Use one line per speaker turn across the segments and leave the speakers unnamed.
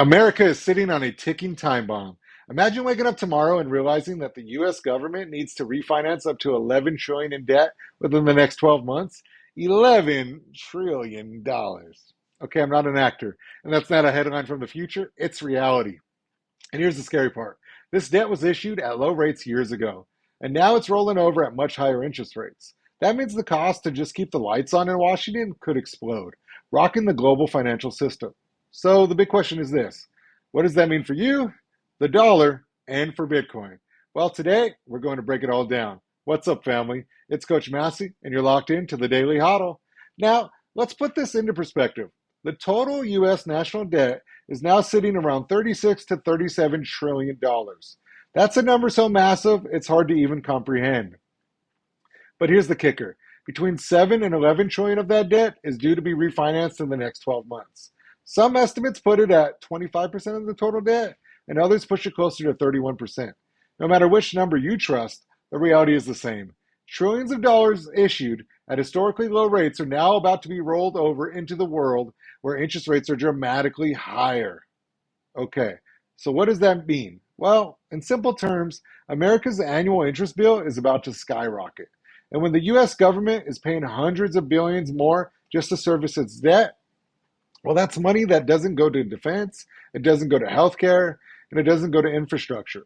America is sitting on a ticking time bomb. Imagine waking up tomorrow and realizing that the US government needs to refinance up to 11 trillion in debt within the next 12 months. 11 trillion dollars. Okay, I'm not an actor, and that's not a headline from the future, it's reality. And here's the scary part. This debt was issued at low rates years ago, and now it's rolling over at much higher interest rates. That means the cost to just keep the lights on in Washington could explode, rocking the global financial system. So the big question is this: what does that mean for you, the dollar, and for Bitcoin? Well, today we're going to break it all down. What's up, family? It's Coach Massey, and you're locked into the Daily Hodl. Now, let's put this into perspective. The total U.S. national debt is now sitting around 36 to 37 trillion dollars. That's a number so massive it's hard to even comprehend. But here's the kicker. Between 7 and 11 trillion of that debt is due to be refinanced in the next 12 months. Some estimates put it at 25% of the total debt, and others push it closer to 31%. No matter which number you trust, the reality is the same. Trillions of dollars issued at historically low rates are now about to be rolled over into the world where interest rates are dramatically higher. Okay, so what does that mean? Well, in simple terms, America's annual interest bill is about to skyrocket. And when the US government is paying hundreds of billions more just to service its debt, well, that's money that doesn't go to defense, it doesn't go to healthcare, and it doesn't go to infrastructure.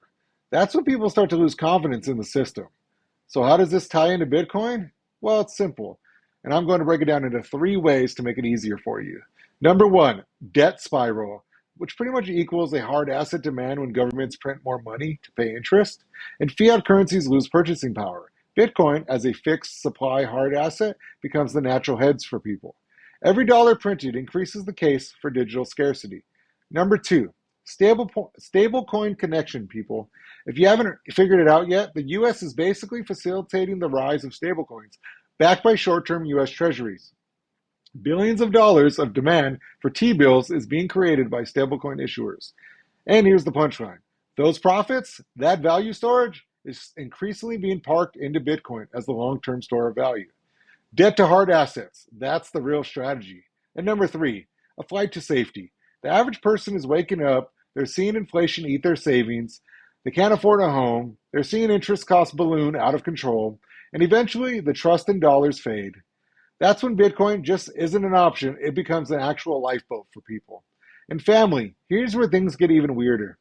That's when people start to lose confidence in the system. So how does this tie into Bitcoin? Well, it's simple. And I'm going to break it down into three ways to make it easier for you. Number one, debt spiral, which pretty much equals a hard asset demand when governments print more money to pay interest, and fiat currencies lose purchasing power. Bitcoin, as a fixed supply hard asset, becomes the natural hedge for people. Every dollar printed increases the case for digital scarcity. Number two, stable coin connection, people. If you haven't figured it out yet, the US is basically facilitating the rise of stablecoins, backed by short-term US Treasuries. Billions of dollars of demand for T-bills is being created by stablecoin issuers. And here's the punchline. Those profits, that value storage, is increasingly being parked into Bitcoin as the long-term store of value. Debt to hard assets, that's the real strategy. And number three, a flight to safety. The average person is waking up, they're seeing inflation eat their savings, they can't afford a home, they're seeing interest costs balloon out of control, and eventually the trust in dollars fade. That's when Bitcoin just isn't an option, it becomes an actual lifeboat for people. And family, here's where things get even weirder.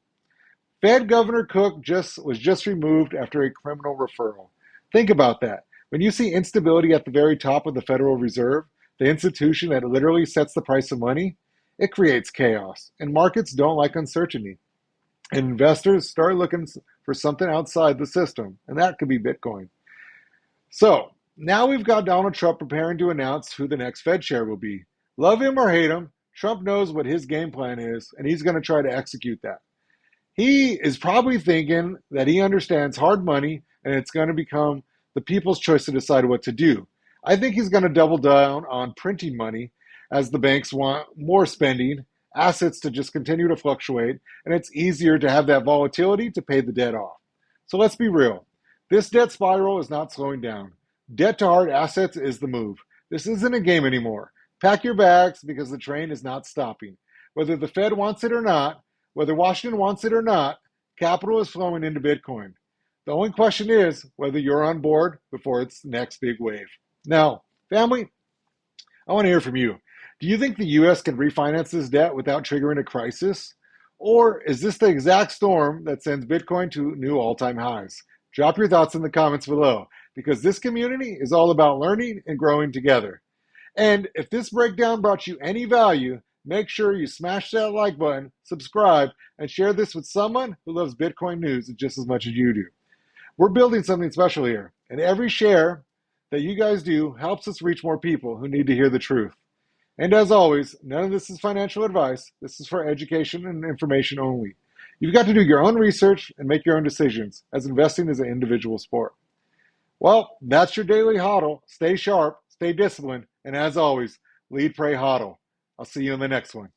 Fed Governor Cook was just removed after a criminal referral. Think about that. When you see instability at the very top of the Federal Reserve, the institution that literally sets the price of money, it creates chaos. And markets don't like uncertainty. And investors start looking for something outside the system, and that could be Bitcoin. So, now we've got Donald Trump preparing to announce who the next Fed chair will be. Love him or hate him, Trump knows what his game plan is, and he's going to try to execute that. He is probably thinking that he understands hard money and it's going to become the people's choice to decide what to do. I think he's going to double down on printing money as the banks want more spending, assets to just continue to fluctuate, and it's easier to have that volatility to pay the debt off. So let's be real. This debt spiral is not slowing down. Debt to hard assets is the move. This isn't a game anymore. Pack your bags because the train is not stopping. Whether the Fed wants it or not, whether Washington wants it or not, capital is flowing into Bitcoin. The only question is whether you're on board before its next big wave. Now, family, I want to hear from you. Do you think the US can refinance this debt without triggering a crisis? Or is this the exact storm that sends Bitcoin to new all-time highs? Drop your thoughts in the comments below because this community is all about learning and growing together. And if this breakdown brought you any value, make sure you smash that like button, subscribe, and share this with someone who loves Bitcoin news just as much as you do. We're building something special here, and every share that you guys do helps us reach more people who need to hear the truth. And as always, none of this is financial advice. This is for education and information only. You've got to do your own research and make your own decisions, as investing is an individual sport. Well, that's your daily hodl. Stay sharp, stay disciplined, and as always, lead, pray, hodl. I'll see you in the next one.